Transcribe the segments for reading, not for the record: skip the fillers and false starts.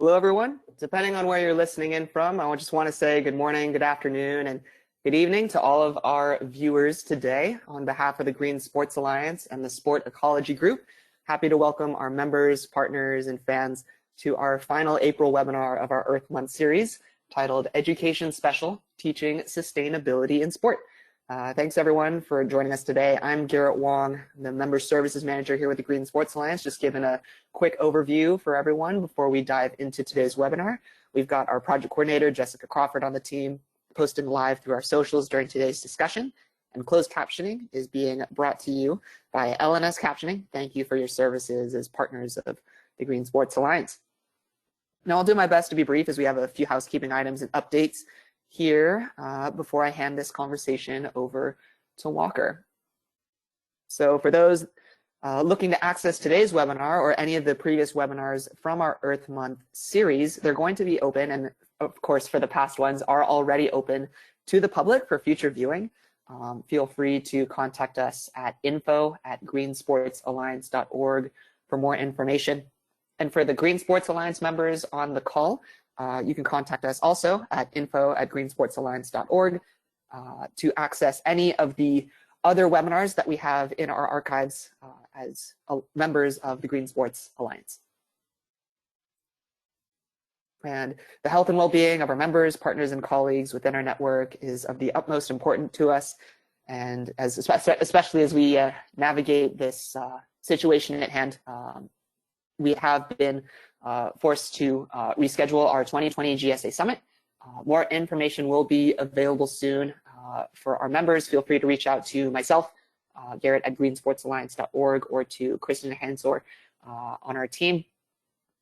Hello, everyone. Depending on where you're listening in from, I just want to say good morning, good afternoon, and good evening to all of our viewers today. On behalf of the Green Sports Alliance and the Sport Ecology Group, happy to welcome our members, partners, and fans to our final April webinar of our Earth Month series titled Education Special, Teaching Sustainability in Sport. Thanks everyone for joining us today. I'm Garrett Wong, the Member Services Manager here with the Green Sports Alliance, just giving a quick overview for everyone before we dive into today's webinar. We've got our project coordinator, Jessica Crawford, on the team, posting live through our socials during today's discussion. And closed captioning is being brought to you by LNS Captioning. Thank you for your services as partners of the Green Sports Alliance. Now I'll do my best to be brief as we have a few housekeeping items and updates here before I hand this conversation over to Walker. So for those looking to access today's webinar or any of the previous webinars from our Earth Month series, they're going to be open, and of course for the past ones are already open to the public for future viewing. Feel free to contact us at info@greensportsalliance.org for more information. And for the Green Sports Alliance members on the call, you can contact us also at info@greensportsalliance.org to access any of the other webinars that we have in our archives as members of the Green Sports Alliance. And the health and well-being of our members, partners, and colleagues within our network is of the utmost importance to us, and especially as we navigate this situation at hand. We have been forced to reschedule our 2020 GSA Summit. More information will be available soon for our members. Feel free to reach out to myself, Garrett at greensportsalliance.org, or to Kristen Hansor on our team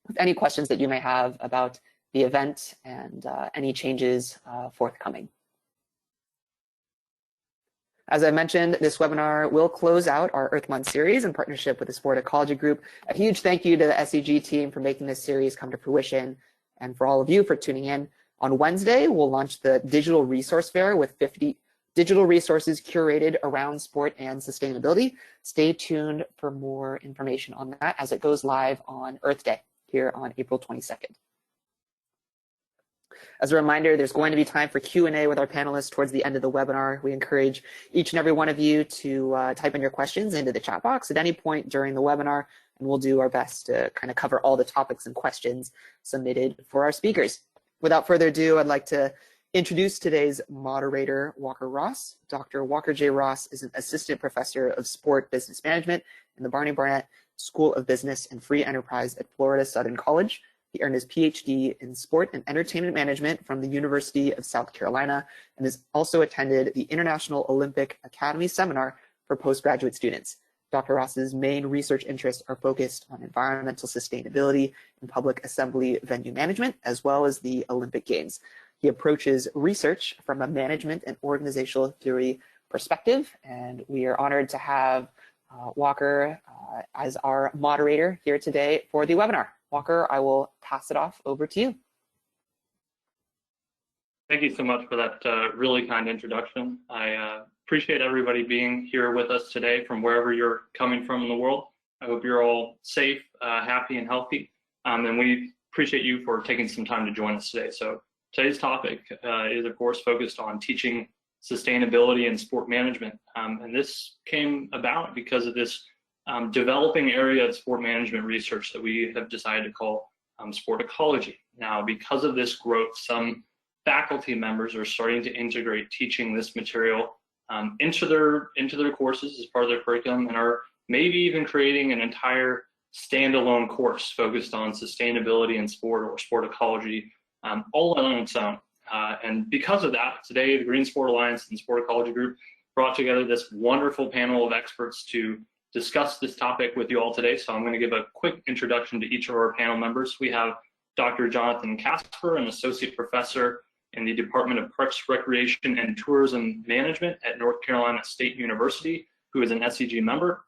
with any questions that you may have about the event and any changes forthcoming. As I mentioned, this webinar will close out our Earth Month series in partnership with the Sport Ecology Group. A huge thank you to the SEG team for making this series come to fruition, and for all of you for tuning in. On Wednesday, we'll launch the Digital Resource Fair with 50 digital resources curated around sport and sustainability. Stay tuned for more information on that as it goes live on Earth Day here on April 22nd. As a reminder, there's going to be time for Q&A with our panelists towards the end of the webinar. We encourage each and every one of you to type in your questions into the chat box at any point during the webinar, and we'll do our best to kind of cover all the topics and questions submitted for our speakers. Without further ado, I'd like to introduce today's moderator, Walker Ross. Dr. Walker J. Ross is an assistant professor of sport business management in the Barney Barnett School of Business and Free Enterprise at Florida Southern College. He earned his PhD in Sport and Entertainment Management from the University of South Carolina and has also attended the International Olympic Academy Seminar for postgraduate students. Dr. Ross's main research interests are focused on environmental sustainability and public assembly venue management, as well as the Olympic Games. He approaches research from a management and organizational theory perspective, and we are honored to have Walker as our moderator here today for the webinar. Walker, I will pass it off over to you. Thank you so much for that really kind introduction. I appreciate everybody being here with us today from wherever you're coming from in the world. I hope you're all safe, happy, and healthy. And we appreciate you for taking some time to join us today. So today's topic is, of course, focused on teaching sustainability and sport management. And this came about because of this developing area of sport management research that we have decided to call sport ecology. Now, because of this growth, some faculty members are starting to integrate teaching this material into their courses as part of their curriculum, and are maybe even creating an entire standalone course focused on sustainability in sport or sport ecology, all on its own. And because of that, today the Green Sport Alliance and Sport Ecology Group brought together this wonderful panel of experts to discuss this topic with you all today. So I'm going to give a quick introduction to each of our panel members. We have Dr. Jonathan Casper, an associate professor in the Department of Parks, Recreation, and Tourism Management at North Carolina State University, who is an SEG member.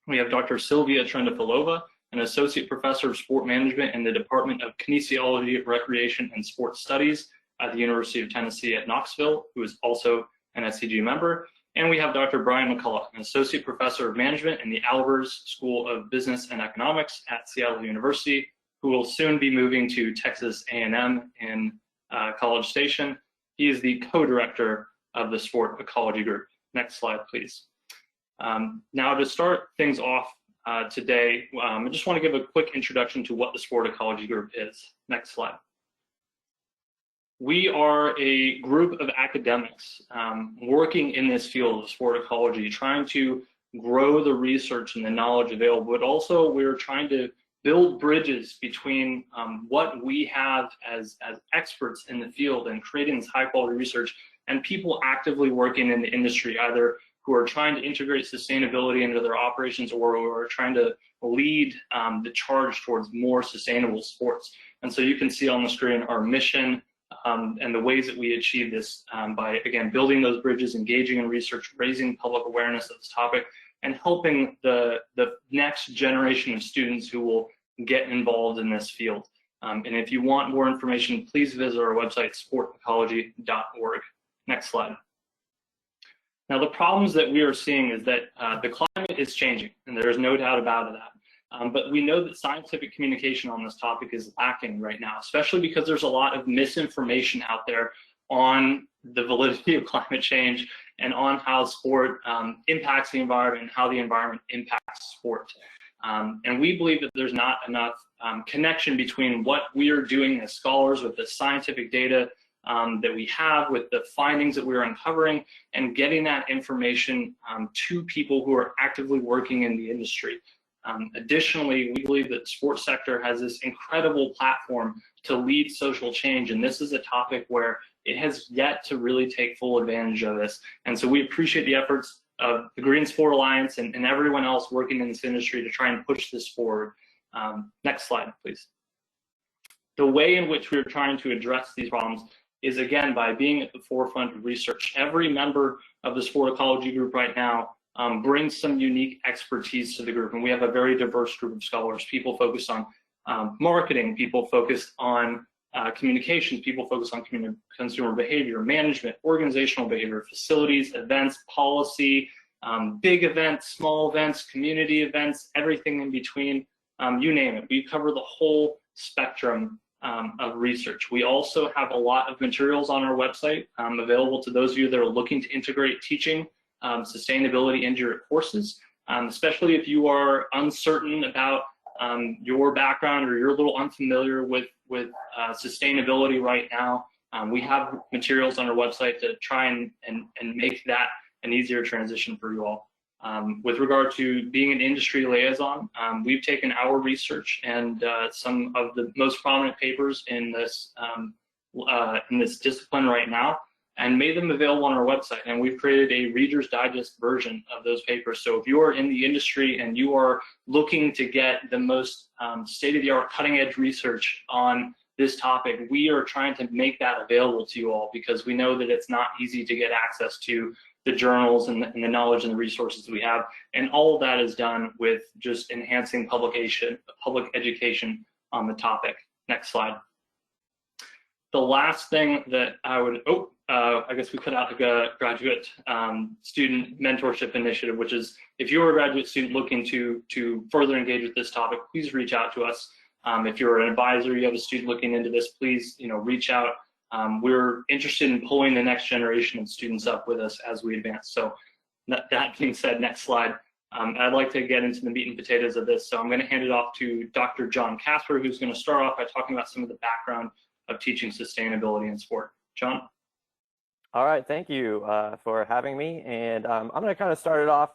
We have Dr. Sylvia Trendafilova, an associate professor of sport management in the Department of Kinesiology, Recreation, and Sports Studies at the University of Tennessee at Knoxville, who is also an SEG member. And we have Dr. Brian Mccullen, an associate professor of management in the Albers School of Business and Economics at Seattle University, who will soon be moving to Texas A&M in College Station. He is the co-director of the Sport Ecology Group. Next slide, please. Now to start things off today, I just want to give a quick introduction to what the Sport Ecology Group is. Next slide. We are a group of academics working in this field of sport ecology, trying to grow the research and the knowledge available, but also we're trying to build bridges between what we have as experts in the field and creating this high quality research and people actively working in the industry, either who are trying to integrate sustainability into their operations or who are trying to lead the charge towards more sustainable sports. And so you can see on the screen our mission and the ways that we achieve this by, again, building those bridges, engaging in research, raising public awareness of this topic, and helping the next generation of students who will get involved in this field. And if you want more information, please visit our website, sportecology.org. Next slide. Now, the problems that we are seeing is that the climate is changing, and there is no doubt about that. But we know that scientific communication on this topic is lacking right now, especially because there's a lot of misinformation out there on the validity of climate change and on how sport impacts the environment and how the environment impacts sport. And we believe that there's not enough connection between what we are doing as scholars with the scientific data that we have, with the findings that we're uncovering, and getting that information to people who are actively working in the industry. Additionally, we believe that the sports sector has this incredible platform to lead social change, and this is a topic where it has yet to really take full advantage of this. And so we appreciate the efforts of the Green Sport Alliance and everyone else working in this industry to try and push this forward. Next slide, please. The way in which we're trying to address these problems is, again, by being at the forefront of research. Every member of the Sport Ecology Group right now brings some unique expertise to the group, and we have a very diverse group of scholars. People focused on marketing, people focused on communications, people focused on consumer behavior, management, organizational behavior, facilities, events, policy, big events, small events, community events, everything in between, you name it. We cover the whole spectrum of research. We also have a lot of materials on our website available to those of you that are looking to integrate teaching sustainability into your courses, especially if you are uncertain about your background or you're a little unfamiliar with sustainability right now. We have materials on our website to try and make that an easier transition for you all. With regard to being an industry liaison, we've taken our research and some of the most prominent papers in this discipline right now and made them available on our website. And we've created a Reader's Digest version of those papers. So if you are in the industry and you are looking to get the most state-of-the-art cutting-edge research on this topic, we are trying to make that available to you all because we know that it's not easy to get access to the journals and the knowledge and the resources that we have. And all of that is done with just enhancing public education on the topic. Next slide. The last thing that I would, I guess we put out a graduate student mentorship initiative, which is if you're a graduate student looking to further engage with this topic, please reach out to us. If you're an advisor, you have a student looking into this, please reach out. We're interested in pulling the next generation of students up with us as we advance. So that being said, next slide. I'd like to get into the meat and potatoes of this. So I'm going to hand it off to Dr. John Casper, who's going to start off by talking about some of the background of teaching sustainability in sport. John? All right, thank you for having me. And I'm going to kind of start it off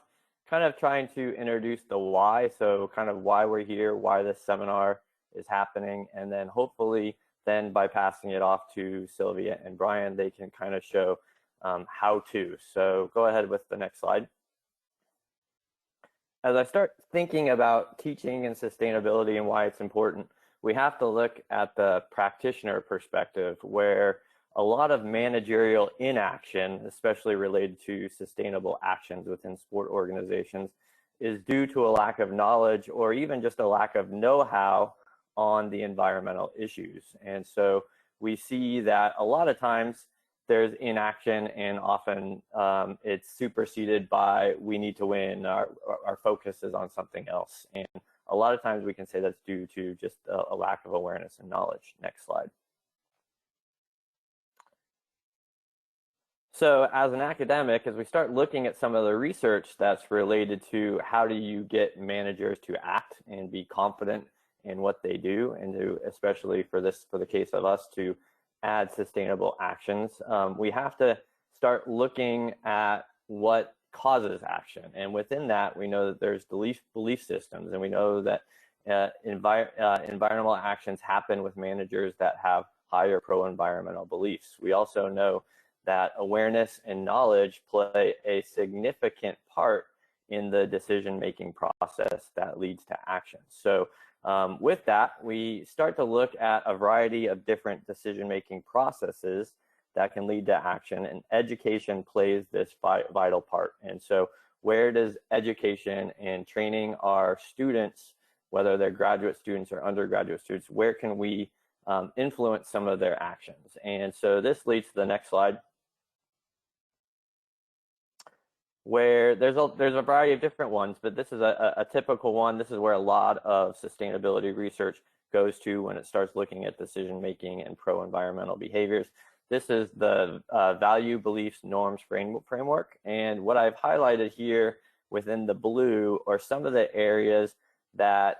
kind of trying to introduce the why. So kind of why we're here, why this seminar is happening, and then hopefully then by passing it off to Sylvia and Brian, they can kind of show how to. So go ahead with the next slide. As I start thinking about teaching and sustainability and why it's important, we have to look at the practitioner perspective, where a lot of managerial inaction, especially related to sustainable actions within sport organizations, is due to a lack of knowledge or even just a lack of know-how on the environmental issues. And so we see that a lot of times there's inaction, and often it's superseded by we need to win, our focus is on something else. And a lot of times we can say that's due to just a lack of awareness and knowledge. Next slide. So as an academic, as we start looking at some of the research that's related to how do you get managers to act and be confident in what they do, and to, especially for the case of us, to add sustainable actions, we have to start looking at what causes action. And within that, we know that there's belief systems, and we know that environmental actions happen with managers that have higher pro-environmental beliefs. We also know that awareness and knowledge play a significant part in the decision-making process that leads to action. So with that, we start to look at a variety of different decision-making processes that can lead to action, and education plays this vital part. And so where does education and training our students, whether they're graduate students or undergraduate students, where can we influence some of their actions? And so this leads to the next slide, where there's a variety of different ones, but this is a typical one. This is where a lot of sustainability research goes to when it starts looking at decision-making and pro-environmental behaviors. This is the value, beliefs, norms framework. And what I've highlighted here within the blue are some of the areas that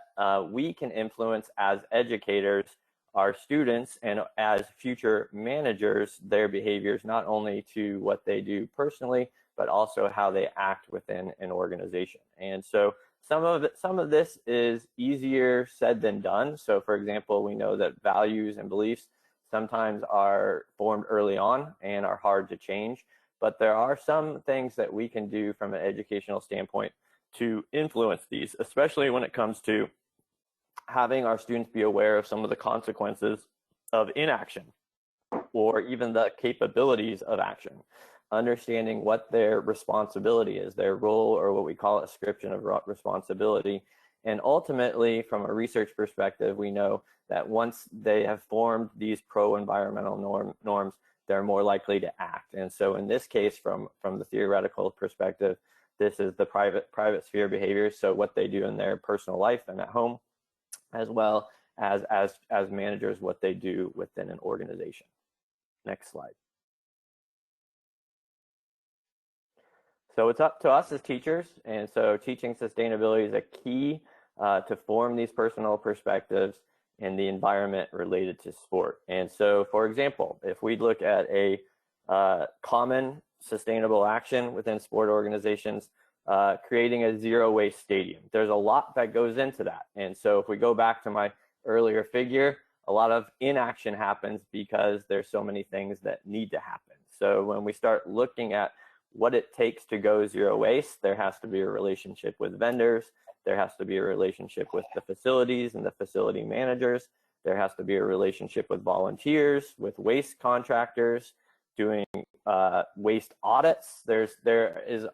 we can influence as educators, our students, and as future managers, their behaviors, not only to what they do personally, but also how they act within an organization. And so some of this is easier said than done. So for example, we know that values and beliefs sometimes are formed early on and are hard to change, but there are some things that we can do from an educational standpoint to influence these, especially when it comes to having our students be aware of some of the consequences of inaction, or even the capabilities of action, understanding what their responsibility is, their role, or what we call a ascription of responsibility. And ultimately, from a research perspective, we know that once they have formed these pro-environmental norms, they're more likely to act. And so in this case, from the theoretical perspective, this is the private sphere behaviors, so what they do in their personal life and at home, as well as managers, what they do within an organization. Next slide. So it's up to us as teachers, and so teaching sustainability is a key to form these personal perspectives in the environment related to sport. And so, for example, if we look at a common sustainable action within sport organizations, creating a zero waste stadium, there's a lot that goes into that. And so if we go back to my earlier figure, a lot of inaction happens because there's so many things that need to happen. So when we start looking at what it takes to go zero waste, there has to be a relationship with vendors, there has to be a relationship with the facilities and the facility managers, there has to be a relationship with volunteers, with waste contractors, doing waste audits. There is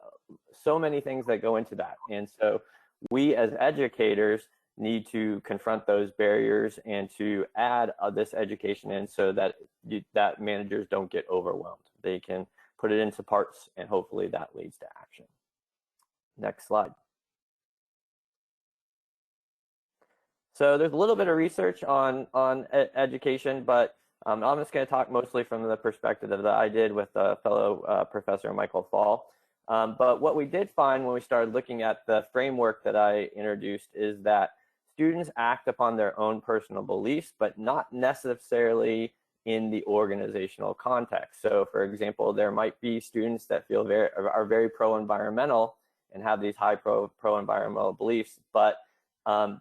so many things that go into that. And so we as educators need to confront those barriers and to add this education in so that managers don't get overwhelmed. They can put it into parts, and hopefully that leads to action. Next slide. So there's a little bit of research on education, but I'm just going to talk mostly from the perspective that I did with a fellow professor, Mccullen. But what we did find when we started looking at the framework that I introduced is that students act upon their own personal beliefs, but not necessarily in the organizational context. So for example, there might be students that are very pro-environmental and have these high pro-environmental beliefs, but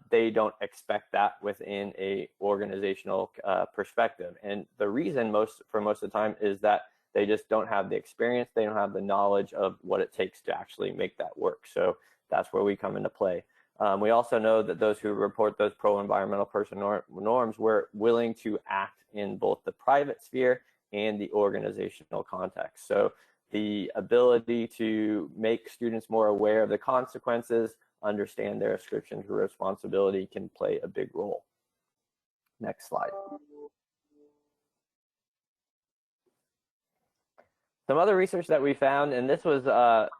they don't expect that within a organizational perspective. And the reason for most of the time is that they just don't have the experience, they don't have the knowledge of what it takes to actually make that work. So that's where we come into play. We also know that those who report those pro-environmental personal norms were willing to act in both the private sphere and the organizational context. So the ability to make students more aware of the consequences, understand their ascription to responsibility can play a big role. Next slide. Some other research that we found, and this was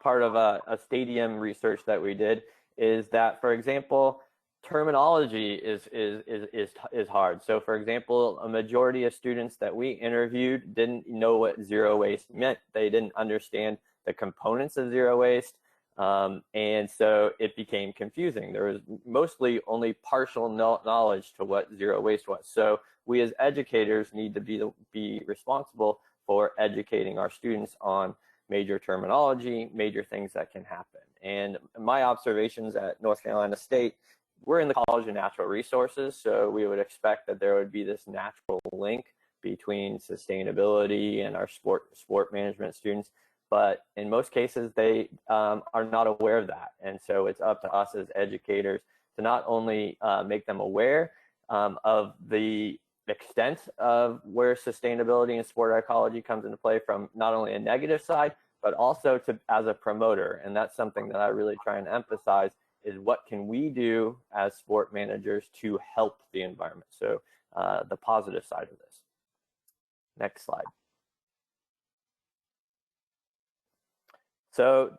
part of a stadium research that we did, is that, for example, terminology is hard. So for example, a majority of students that we interviewed didn't know what zero waste meant. They didn't understand the components of zero waste. And so it became confusing. There was mostly only partial knowledge to what zero waste was. So we as educators need to be responsible for educating our students on major terminology, major things that can happen. And my observations at North Carolina State, we're in the College of Natural Resources, so we would expect that there would be this natural link between sustainability and our sport management students. But in most cases, they are not aware of that. And so it's up to us as educators to not only make them aware of the extent of where sustainability and sport ecology comes into play from not only a negative side, but also as a promoter. And that's something that I really try and emphasize is what can we do as sport managers to help the environment. So the positive side of this. Next slide. So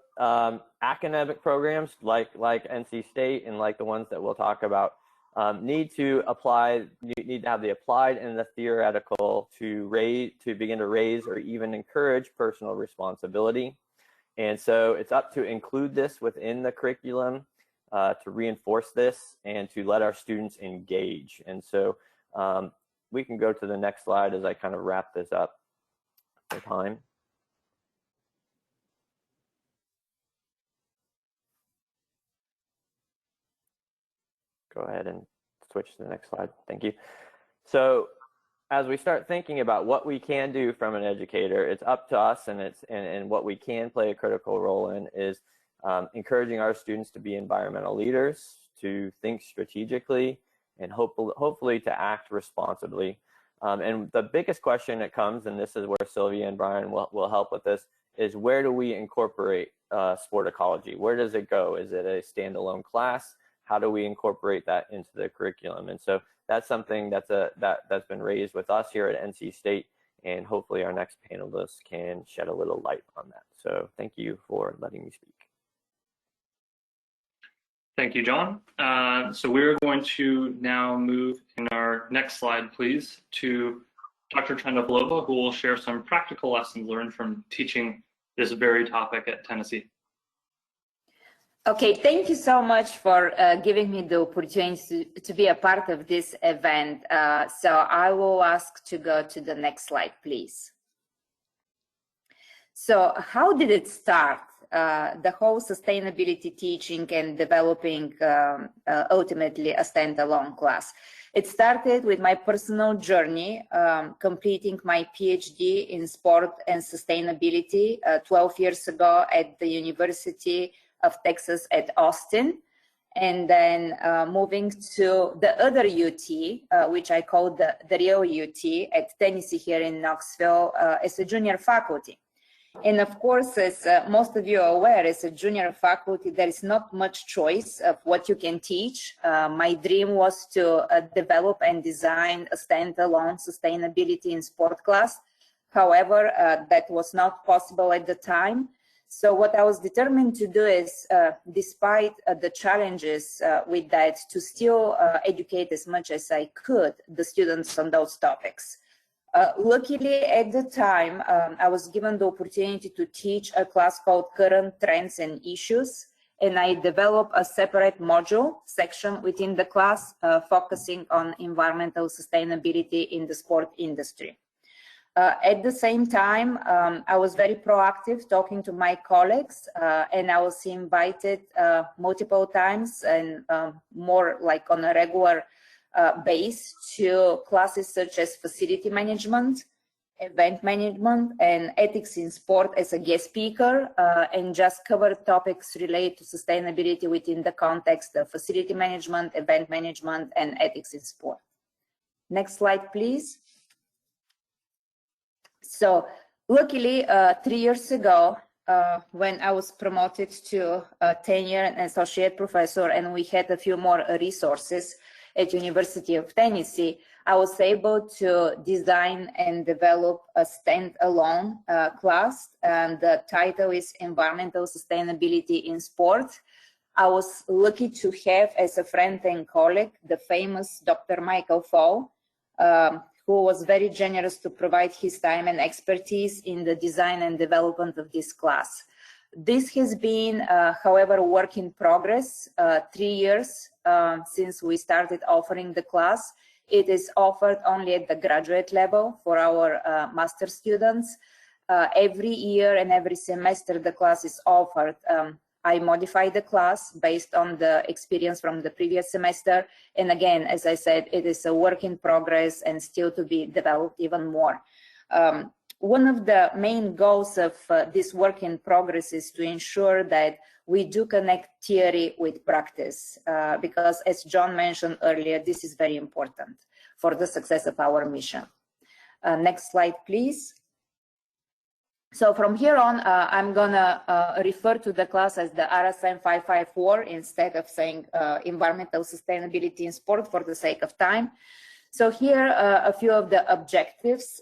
academic programs like NC State and like the ones that we'll talk about need to have the applied and the theoretical to begin to raise or even encourage personal responsibility. And so it's up to include this within the curriculum to reinforce this and to let our students engage. And so we can go to the next slide as I kind of wrap this up for time. Go ahead and switch to the next slide. Thank you. So as we start thinking about what we can do from an educator, it's up to us, and what we can play a critical role in is encouraging our students to be environmental leaders, to think strategically, and hopefully to act responsibly. And the biggest question that comes, and this is where Sylvia and Brian will help with this, is where do we incorporate sport ecology? Where does it go? Is it a standalone class? How do we incorporate that into the curriculum? And so that's something that's been raised with us here at NC State, and hopefully our next panelists can shed a little light on that. So thank you for letting me speak. Thank you, John. So we're going to now move in our next slide, please, to Dr. Trendafilova, who will share some practical lessons learned from teaching this very topic at Tennessee. Okay, thank you so much for giving me the opportunity to be a part of this event. So I will ask to go to the next slide, please. So how did it start? The whole sustainability teaching and developing ultimately a standalone class. It started with my personal journey, completing my PhD in sport and sustainability 12 years ago at the University of Texas at Austin, and then moving to the other UT, which I call the real UT at Tennessee here in Knoxville as a junior faculty. And of course, as most of you are aware, as a junior faculty, there is not much choice of what you can teach. My dream was to develop and design a standalone sustainability in sport class. However, that was not possible at the time. So what I was determined to do is, despite the challenges with that, to still educate as much as I could the students on those topics. Luckily, at the time, I was given the opportunity to teach a class called Current Trends and Issues, and I developed a separate module section within the class focusing on environmental sustainability in the sport industry. At the same time, I was very proactive talking to my colleagues, and I was invited multiple times and more like on a regular base to classes such as facility management, event management, and ethics in sport as a guest speaker, and just cover topics related to sustainability within the context of facility management, event management, and ethics in sport. Next slide, please. So luckily, 3 years ago, when I was promoted to tenure and associate professor, and we had a few more resources at University of Tennessee, I was able to design and develop a standalone class, and the title is Environmental Sustainability in Sport. I was lucky to have as a friend and colleague the famous Dr. Michael Fall, who was very generous to provide his time and expertise in the design and development of this class. This has been, however, a work in progress, 3 years since we started offering the class. It is offered only at the graduate level for our master students. Every year and every semester the class is offered. I modify the class based on the experience from the previous semester. And again, as I said, it is a work in progress and still to be developed even more. One of the main goals of this work in progress is to ensure that we do connect theory with practice, because as John mentioned earlier, this is very important for the success of our mission. Next slide, please. So from here on, I'm gonna refer to the class as the RSM 554 instead of saying environmental sustainability in sport for the sake of time. So here a few of the objectives.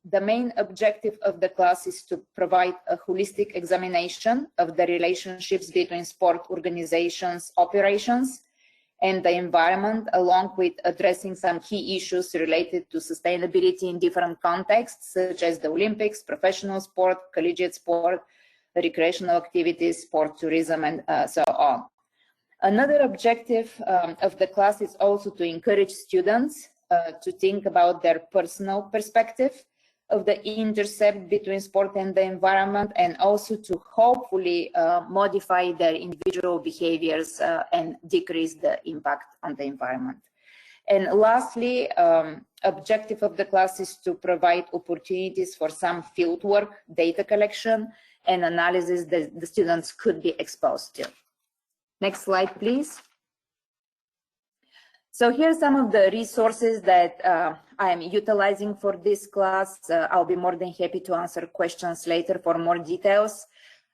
The main objective of the class is to provide a holistic examination of the relationships between sport organizations' operations and the environment, along with addressing some key issues related to sustainability in different contexts, such as the Olympics, professional sport, collegiate sport, recreational activities, sport tourism, and so on. Another objective of the class is also to encourage students to think about their personal perspective of the intercept between sport and the environment, and also to hopefully modify their individual behaviors and decrease the impact on the environment. And lastly, objective of the class is to provide opportunities for some field work, data collection, and analysis that the students could be exposed to. Next slide, please. So here's some of the resources that I am utilizing for this class. I'll be more than happy to answer questions later for more details.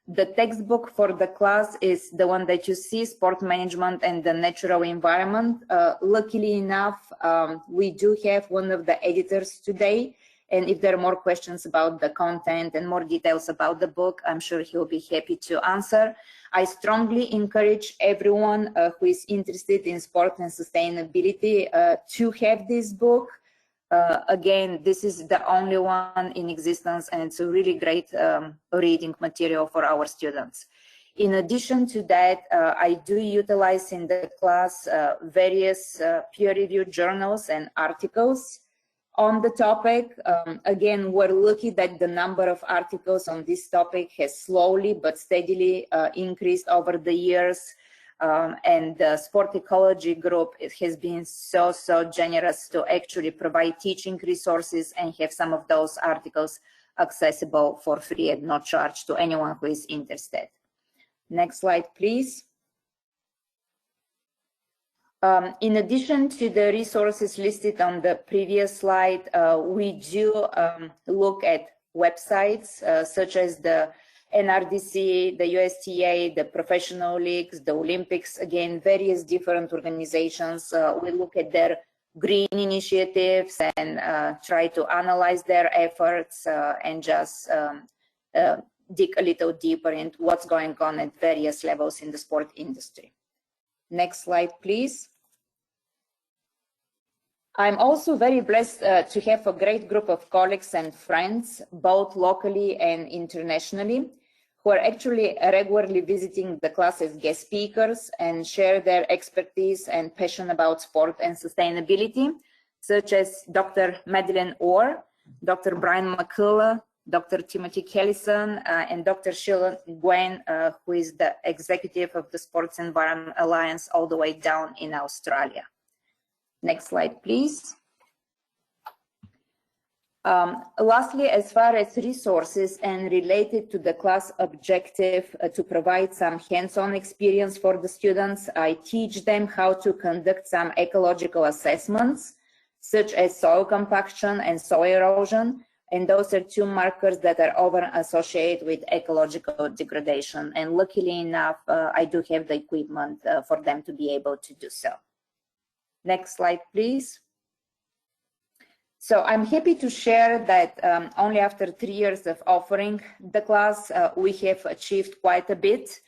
The textbook for the class is the one that you see, Sport Management and the Natural Environment. Luckily enough, we do have one of the editors today. And if there are more questions about the content and more details about the book, I'm sure he'll be happy to answer. I strongly encourage everyone who is interested in sport and sustainability to have this book. Again, this is the only one in existence, and it's a really great reading material for our students. In addition to that, I do utilize in the class various peer-reviewed journals and articles on the topic. Again, we're lucky that the number of articles on this topic has slowly but steadily increased over the years. And the Sport Ecology group, it has been so generous to actually provide teaching resources and have some of those articles accessible for free at no charge to anyone who is interested. Next slide, please. In addition to the resources listed on the previous slide, we do look at websites such as the NRDC, the USTA, the professional leagues, the Olympics, again, various different organizations. We look at their green initiatives and try to analyze their efforts and just dig a little deeper into what's going on at various levels in the sport industry. Next slide, please. I'm also very blessed to have a great group of colleagues and friends, both locally and internationally, who are actually regularly visiting the class as guest speakers and share their expertise and passion about sport and sustainability, such as Dr. Madeleine Orr, Dr. Brian Mccullen, Dr. Timothy Kellison, and Dr. Sheila Gwen, who is the executive of the Sports Environment Alliance all the way down in Australia. Next slide, please. Lastly, as far as resources and related to the class objective to provide some hands-on experience for the students, I teach them how to conduct some ecological assessments, such as soil compaction and soil erosion. And those are two markers that are often associated with ecological degradation. And luckily enough, I do have the equipment for them to be able to do so. Next slide, please. So I'm happy to share that only after 3 years of offering the class, we have achieved quite a bit.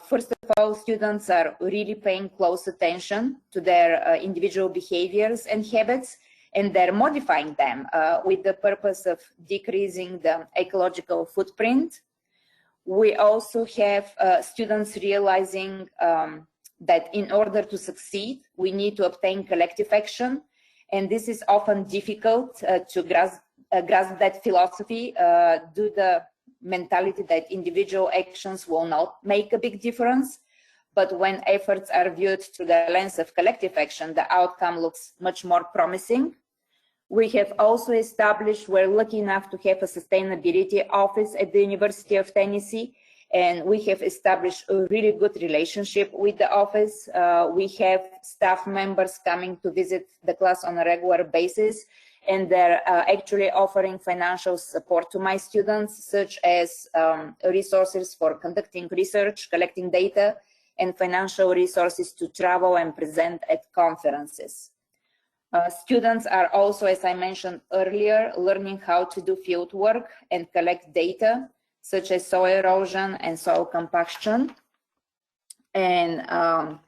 First of all, students are really paying close attention to their individual behaviors and habits, and they're modifying them with the purpose of decreasing the ecological footprint. We also have students realizing that in order to succeed, we need to obtain collective action, and this is often difficult to grasp that philosophy due to the mentality that individual actions will not make a big difference. But when efforts are viewed through the lens of collective action, the outcome looks much more promising. We have also established, we're lucky enough to have a sustainability office at the University of Tennessee, and we have established a really good relationship with the office. We have staff members coming to visit the class on a regular basis, and they're actually offering financial support to my students, such as resources for conducting research, collecting data, and financial resources to travel and present at conferences. Students are also, as I mentioned earlier, learning how to do field work and collect data, such as soil erosion and soil compaction. And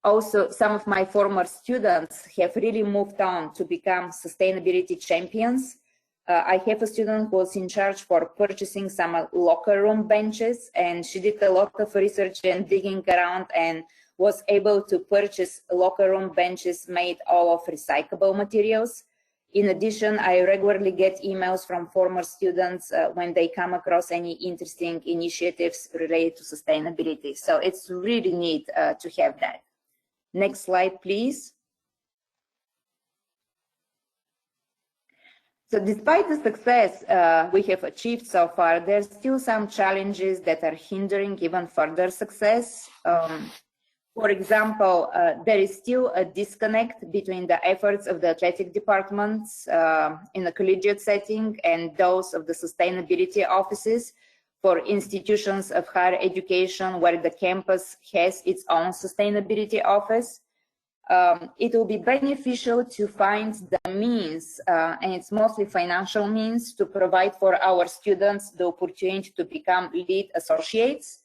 also, some of my former students have really moved on to become sustainability champions. I have a student who was in charge for purchasing some locker room benches, and she did a lot of research and digging around and was able to purchase locker room benches made all of recyclable materials. In addition, I regularly get emails from former students when they come across any interesting initiatives related to sustainability. So it's really neat to have that. Next slide, please. So despite the success we have achieved so far, there's still some challenges that are hindering even further success. For example, there is still a disconnect between the efforts of the athletic departments in the collegiate setting and those of the sustainability offices for institutions of higher education where the campus has its own sustainability office. It will be beneficial to find the means, and it's mostly financial means, to provide for our students the opportunity to become lead associates.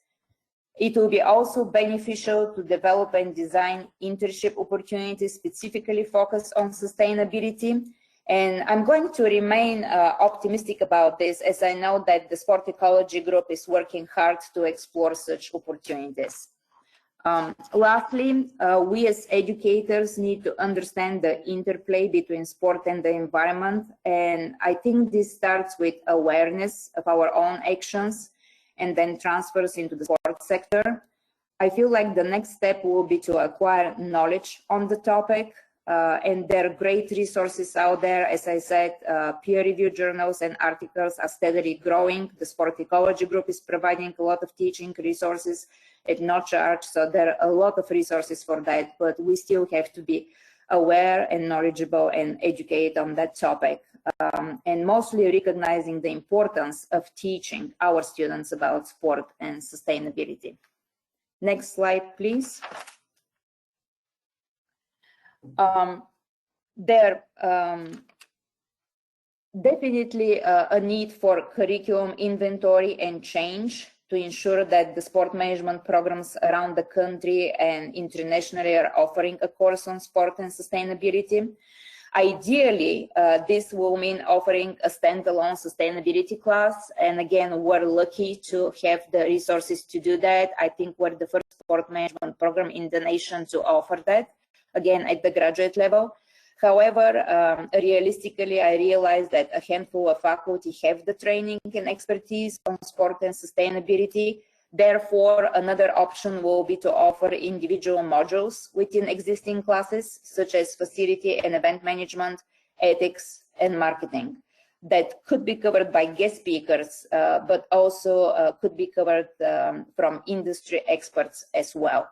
It will be also beneficial to develop and design internship opportunities specifically focused on sustainability. And I'm going to remain optimistic about this, as I know that the Sport Ecology Group is working hard to explore such opportunities. Lastly, we as educators need to understand the interplay between sport and the environment. And I think this starts with awareness of our own actions and then transfers into the sport sector. I feel like the next step will be to acquire knowledge on the topic, and there are great resources out there. As I said, peer-reviewed journals and articles are steadily growing. The Sport Ecology Group is providing a lot of teaching resources at no charge, so there are a lot of resources for that, but we still have to be aware and knowledgeable and educate on that topic. And mostly recognizing the importance of teaching our students about sport and sustainability. Next slide, please. There definitely a need for curriculum inventory and change to ensure that the sport management programs around the country and internationally are offering a course on sport and sustainability. Ideally, this will mean offering a standalone sustainability class. And again, we're lucky to have the resources to do that. I think we're the first sport management program in the nation to offer that, again, at the graduate level. However, realistically, I realize that a handful of faculty have the training and expertise on sport and sustainability. Therefore, another option will be to offer individual modules within existing classes, such as facility and event management, ethics, and marketing, that could be covered by guest speakers, but also could be covered from industry experts as well.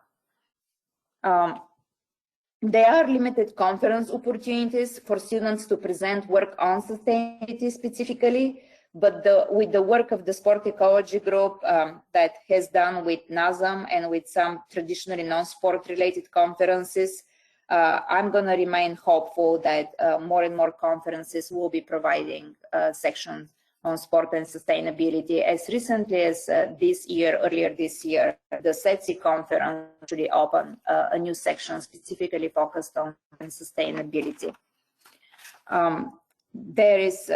There are limited conference opportunities for students to present work on sustainability specifically, but with the work of the Sport Ecology Group that has done with NASM and with some traditionally non-sport related conferences, I'm going to remain hopeful that more and more conferences will be providing sections on sport and sustainability. As recently as earlier this year, the SETSI conference actually opened a new section specifically focused on sustainability. There is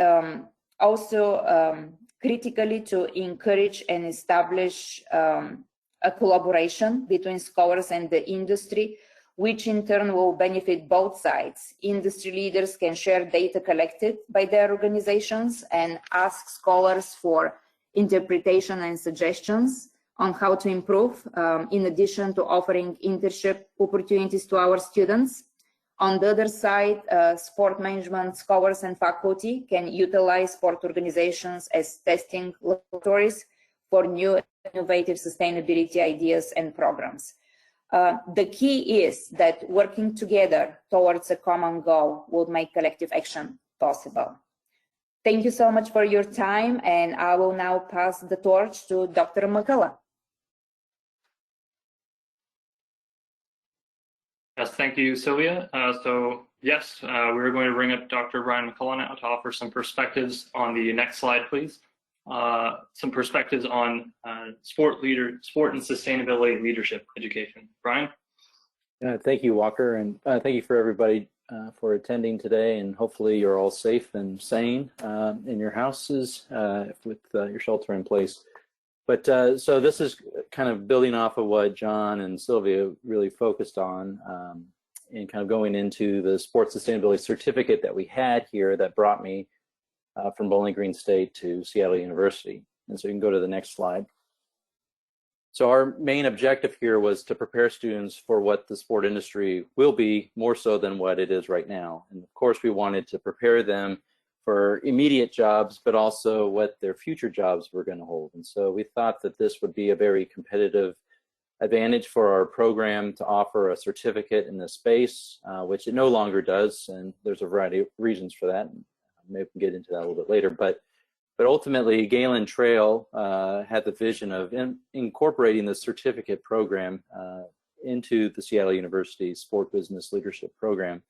also critically to encourage and establish a collaboration between scholars and the industry, which in turn will benefit both sides. Industry leaders can share data collected by their organizations and ask scholars for interpretation and suggestions on how to improve, in addition to offering internship opportunities to our students. On the other side, sport management scholars and faculty can utilize sport organizations as testing laboratories for new innovative sustainability ideas and programs. The key is that working together towards a common goal will make collective action possible. Thank you so much for your time, and I will now pass the torch to Dr. Mccullen. Yes, thank you, Sylvia. We're going to bring up Dr. Brian Mccullen now to offer some perspectives on the next slide, please. Some perspectives on sport and sustainability leadership education. Brian? Thank you, Walker, and thank you for everybody for attending today, and hopefully you're all safe and sane in your houses with your shelter in place. But so this is kind of building off of what John and Sylvia really focused on and kind of going into the sports sustainability certificate that we had here that brought me from Bowling Green State to Seattle University. And so you can go to the next slide. So our main objective here was to prepare students for what the sport industry will be, more so than what it is right now. And of course, we wanted to prepare them for immediate jobs, but also what their future jobs were going to hold. And so we thought that this would be a very competitive advantage for our program to offer a certificate in this space, which it no longer does. And there's a variety of reasons for that. Maybe we can get into that a little bit later. But ultimately, Galen Trail had the vision of incorporating the certificate program into the Seattle University Sport Business Leadership Program.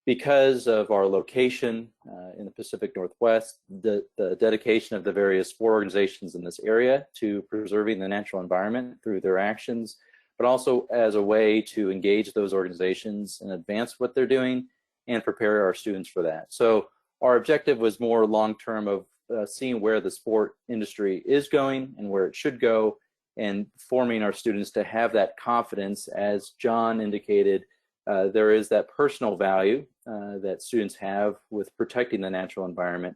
Because of our location in the Pacific Northwest, the dedication of the various sport organizations in this area to preserving the natural environment through their actions, but also as a way to engage those organizations and advance what they're doing and prepare our students for that. So our objective was more long-term of seeing where the sport industry is going and where it should go, and forming our students to have that confidence. As John indicated, there is that personal value that students have with protecting the natural environment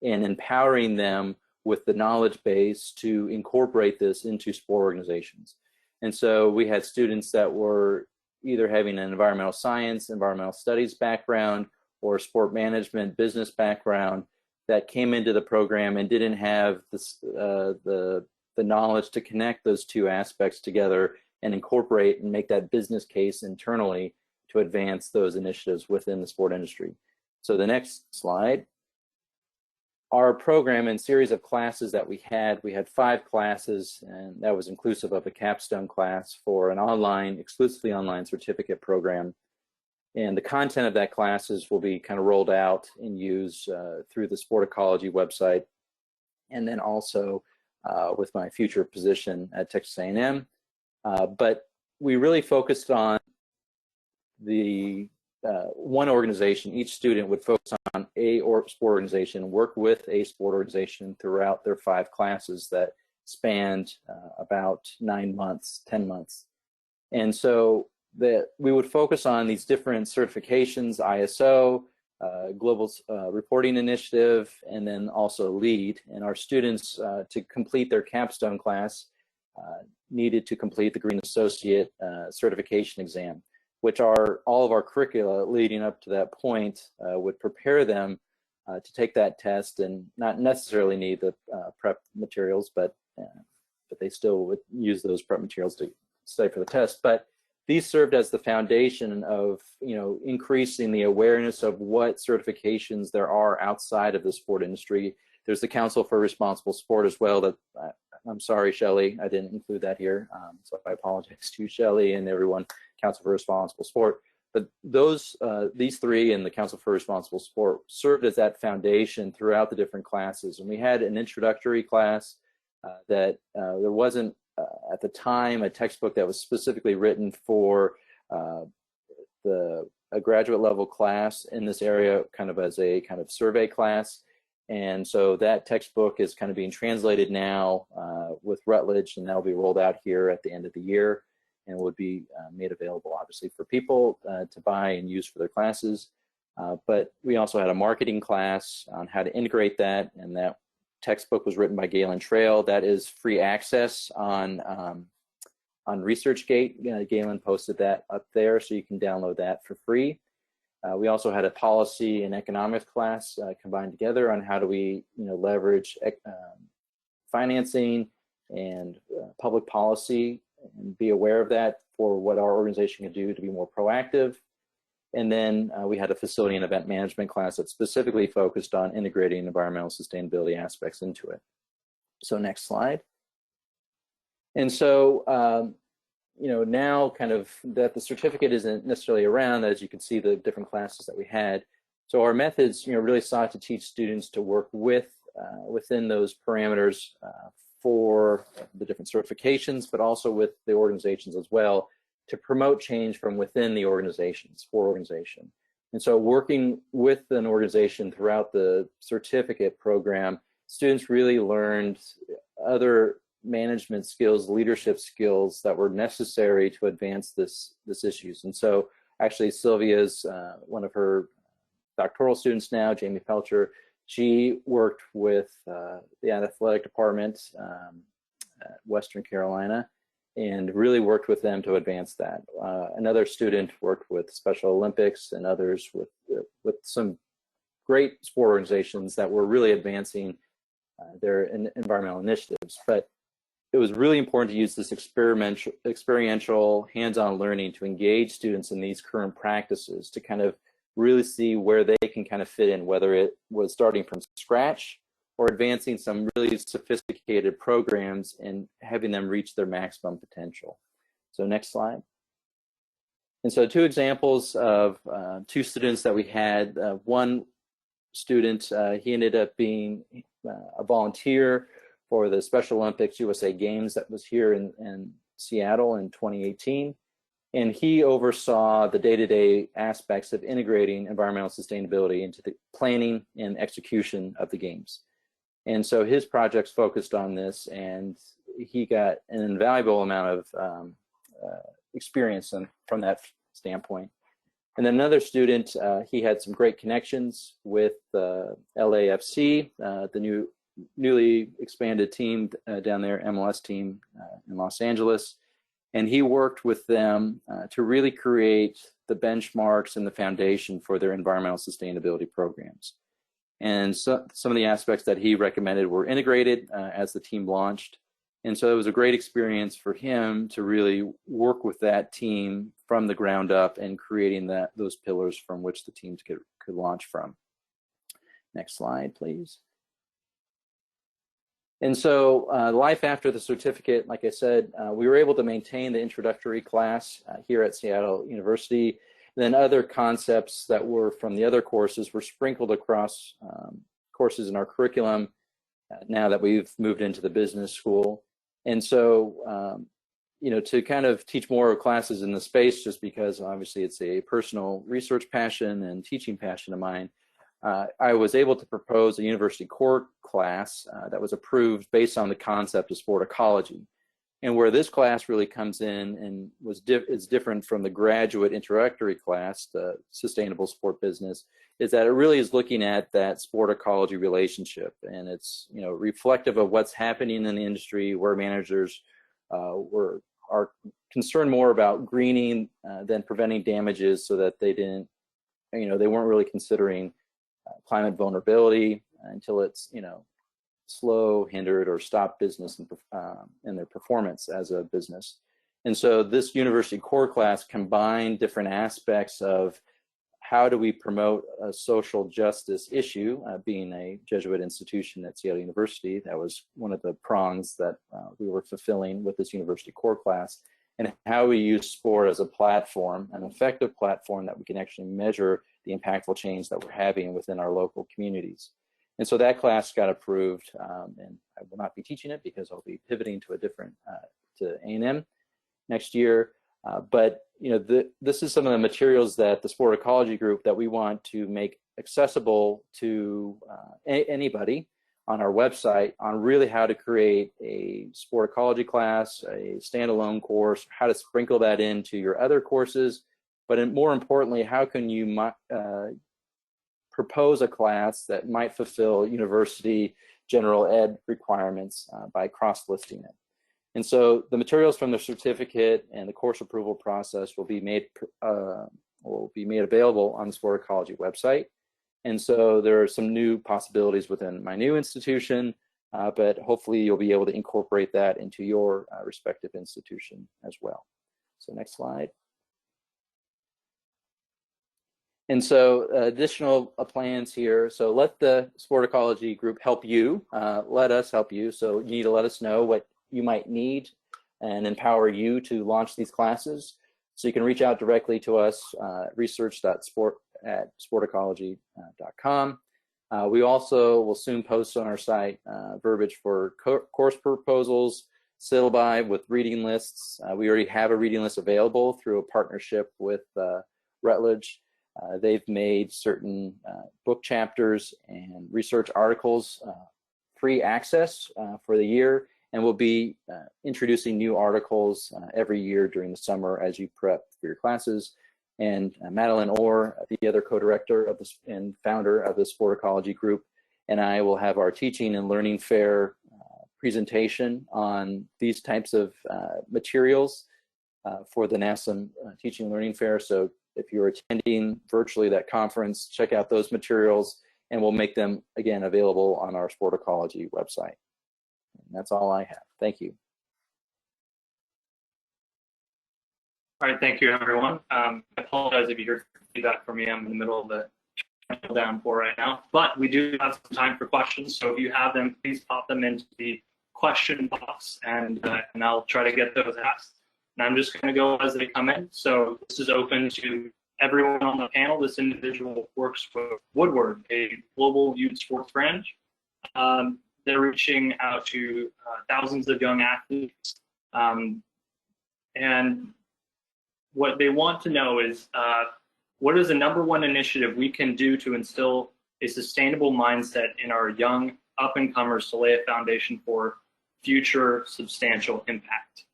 and empowering them with the knowledge base to incorporate this into sport organizations. And so we had students that were either having an environmental science, environmental studies background, or sport management business background that came into the program and didn't have this, the knowledge to connect those two aspects together and incorporate and make that business case internally to advance those initiatives within the sport industry. So the next slide. Our program and series of classes that we had 5 classes, and that was inclusive of a capstone class for an exclusively online certificate program. And the content of that classes will be kind of rolled out and used through the Sport Ecology website, and then also with my future position at Texas A&M. But we really focused on the one organization. Each student would focus on a sport organization, work with a sport organization throughout their 5 classes that spanned about 9 months, 10 months. And so that we would focus on these different certifications, ISO, Global Reporting Initiative, and then also LEAD. And our students, to complete their capstone class, needed to complete the Green Associate certification exam, which are all of our curricula leading up to that point would prepare them to take that test and not necessarily need the prep materials, but they still would use those prep materials to study for the test. But these served as the foundation of, increasing the awareness of what certifications there are outside of the sport industry. There's the Council for Responsible Sport as well. That I'm sorry, Shelley, I didn't include that here. So I apologize to Shelley and everyone, Council for Responsible Sport. But these three and the Council for Responsible Sport served as that foundation throughout the different classes. And we had an introductory class that there wasn't at the time a textbook that was specifically written for a graduate level class in this area, kind of as a kind of survey class. And so that textbook is kind of being translated now with Rutledge, and that'll be rolled out here at the end of the year, and would be made available obviously for people to buy and use for their classes. But we also had a marketing class on how to integrate that, and that textbook was written by Galen Trail. That is free access on ResearchGate. Galen posted that up there, so you can download that for free. We also had a policy and economics class combined together on how do we leverage financing and public policy and be aware of that for what our organization can do to be more proactive. And then we had a facility and event management class that specifically focused on integrating environmental sustainability aspects into it. So next slide. And so, now kind of that the certificate isn't necessarily around, as you can see the different classes that we had. So our methods, really sought to teach students to work within those parameters for the different certifications, but also with the organizations as well, to promote change from within the organizations, for organization. And so working with an organization throughout the certificate program, students really learned other management skills, leadership skills that were necessary to advance this issues. And so actually Sylvia's one of her doctoral students now, Jamie Felcher, she worked with the athletic department at Western Carolina and really worked with them to advance that. Another student worked with Special Olympics and others with some great sport organizations that were really advancing their environmental initiatives. But it was really important to use this experiential hands-on learning to engage students in these current practices, to kind of really see where they can kind of fit in, whether it was starting from scratch or advancing some really sophisticated programs and having them reach their maximum potential. So next slide. And so two examples of two students that we had. One student, he ended up being a volunteer for the Special Olympics USA Games that was here in Seattle in 2018. And he oversaw the day-to-day aspects of integrating environmental sustainability into the planning and execution of the games. And so his projects focused on this, and he got an invaluable amount of experience from that standpoint. And then another student, he had some great connections with LAFC, the newly expanded team down there, MLS team in Los Angeles. And he worked with them to really create the benchmarks and the foundation for their environmental sustainability programs. And so some of the aspects that he recommended were integrated as the team launched. And so it was a great experience for him to really work with that team from the ground up and creating those pillars from which the teams could launch from. Next slide, please. And so life after the certificate, like I said, we were able to maintain the introductory class here at Seattle University. Then other concepts that were from the other courses were sprinkled across courses in our curriculum now that we've moved into the business school. And so, to kind of teach more classes in the space, just because obviously it's a personal research passion and teaching passion of mine, I was able to propose a university core class that was approved based on the concept of sport ecology. And where this class really comes in and is different from the graduate introductory class, the sustainable sport business, is that it really is looking at that sport ecology relationship. And it's reflective of what's happening in the industry, where managers are concerned more about greening than preventing damages, so that they weren't really considering climate vulnerability until it's slow, hindered, or stopped business in their performance as a business. And so this university core class combined different aspects of how do we promote a social justice issue, being a Jesuit institution at Seattle University. That was one of the prongs that we were fulfilling with this university core class. and how we use sport as a platform, an effective platform that we can actually measure the impactful change that we're having within our local communities. And so that class got approved, and I will not be teaching it because I'll be pivoting to a different, to A&M next year. But this is some of the materials that the Sport Ecology group that we want to make accessible to anybody on our website on really how to create a sport ecology class, a standalone course, how to sprinkle that into your other courses, but more importantly, how can you propose a class that might fulfill university general ed requirements by cross-listing it. And so the materials from the certificate and the course approval process will be made available on the Sport Ecology website. And so there are some new possibilities within my new institution, but hopefully you'll be able to incorporate that into your respective institution as well. So next slide. And so additional plans here. So let the Sport Ecology group help you. Let us help you. So you need to let us know what you might need and empower you to launch these classes. So you can reach out directly to us, research.sport@sportecology.com. We also will soon post on our site verbiage for course proposals, syllabi with reading lists. We already have a reading list available through a partnership with Rutledge. They've made certain book chapters and research articles free access for the year, and we'll be introducing new articles every year during the summer as you prep for your classes. And Madeline Orr, the other co-director of this and founder of the Sport Ecology group, and I will have our teaching and learning fair presentation on these types of materials for the NASM Teaching and Learning Fair. So if you're attending virtually that conference, check out those materials, and we'll make them, again, available on our Sport Ecology website. And that's all I have. Thank you. All right, thank you, everyone. I apologize if you hear feedback from me. I'm in the middle of the downpour right now, but we do have some time for questions. So if you have them, please pop them into the question box, and I'll try to get those asked. And I'm just going to go as they come in. So this is open to everyone on the panel. This individual works with Woodward, a global youth sports branch. They're reaching out to thousands of young athletes. And what they want to know is, what is the #1 initiative we can do to instill a sustainable mindset in our young up-and-comers to lay a foundation for future substantial impact?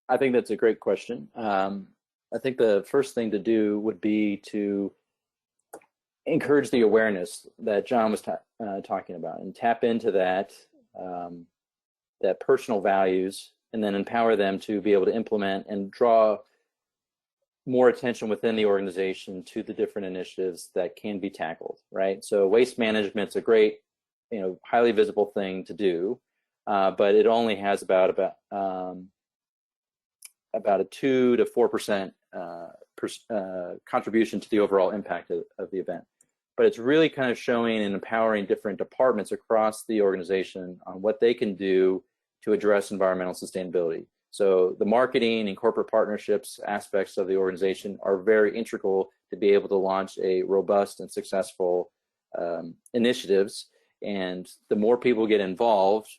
I think that's a great question. I think the first thing to do would be to encourage the awareness that John was talking about, and tap into that personal values, and then empower them to be able to implement and draw more attention within the organization to the different initiatives that can be tackled, right? So waste management's a great, highly visible thing to do, but it only has about a 2 to 4% contribution to the overall impact of the event. But it's really kind of showing and empowering different departments across the organization on what they can do to address environmental sustainability. So the marketing and corporate partnerships aspects of the organization are very integral to be able to launch a robust and successful initiatives. And the more people get involved,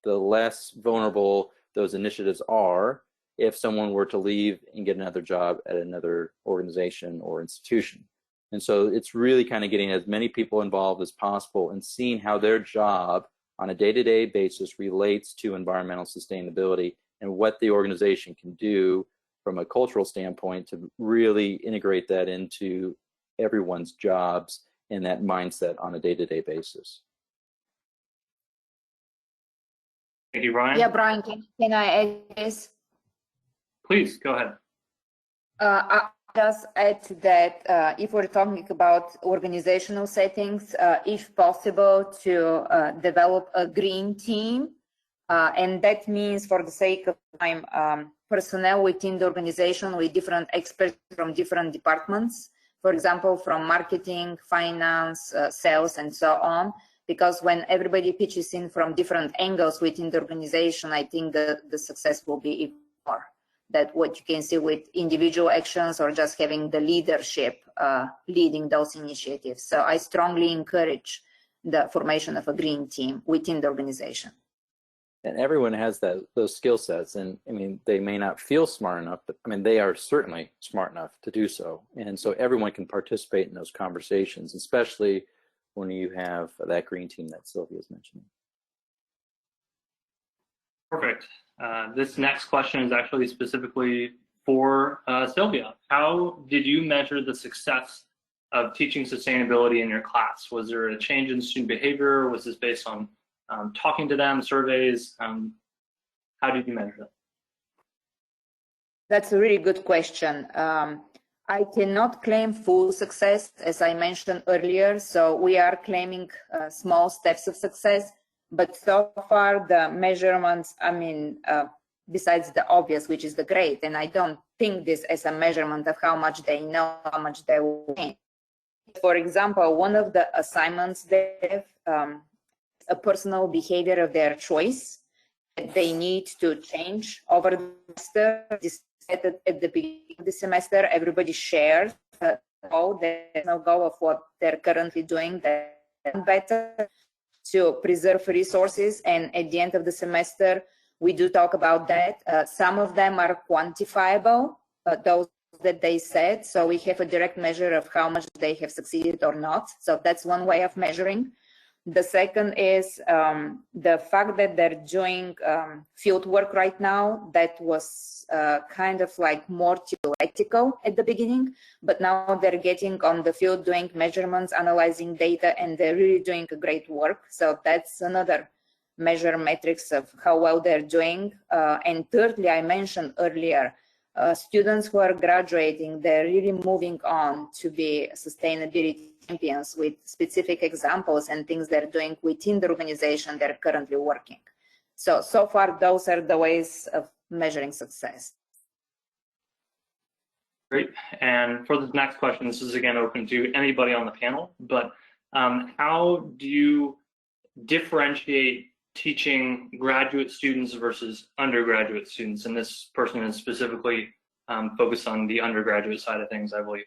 the less vulnerable those initiatives are if someone were to leave and get another job at another organization or institution. And so it's really kind of getting as many people involved as possible and seeing how their job on a day-to-day basis relates to environmental sustainability and what the organization can do from a cultural standpoint to really integrate that into everyone's jobs and that mindset on a day-to-day basis. Thank you, Brian. Yeah, Brian, can I add this? Please, go ahead. I'll just add to that, if we're talking about organizational settings, if possible, to develop a green team. And that means, for the sake of time, personnel within the organization with different experts from different departments, for example, from marketing, finance, sales, and so on. Because when everybody pitches in from different angles within the organization, I think the success will be even more than what you can see with individual actions or just having the leadership leading those initiatives. So I strongly encourage the formation of a green team within the organization. And everyone has those skill sets, and I mean, they may not feel smart enough, but I mean, they are certainly smart enough to do so. And so everyone can participate in those conversations, especially when you have that green team that Sylvia is mentioning. Perfect. This next question is actually specifically for Sylvia. How did you measure the success of teaching sustainability in your class? Was there a change in student behavior? Was this based on talking to them, surveys? How did you measure that? That's a really good question. I cannot claim full success, as I mentioned earlier, so we are claiming small steps of success, but so far the measurements, I mean, besides the obvious, which is the grade, and I don't think this as a measurement of how much they know, how much they will gain. For example, one of the assignments they have a personal behavior of their choice that they need to change over the semester. At the beginning of the semester, everybody shares the goal, there's no goal of what they're currently doing that better to preserve resources. And at the end of the semester, we do talk about that. Some of them are quantifiable, those that they said. So we have a direct measure of how much they have succeeded or not. So that's one way of measuring. The second is the fact that they're doing field work right now. That was kind of like more theoretical at the beginning, but now they're getting on the field doing measurements, analyzing data, and they're really doing a great work. So that's another measure metrics of how well they're doing. And thirdly, I mentioned earlier, students who are graduating, they're really moving on to be sustainability champions with specific examples and things they're doing within the organization they're currently working. So far, those are the ways of measuring success. Great. And for this next question, this is again open to anybody on the panel, but how do you differentiate teaching graduate students versus undergraduate students? And this person is specifically focused on the undergraduate side of things, I believe.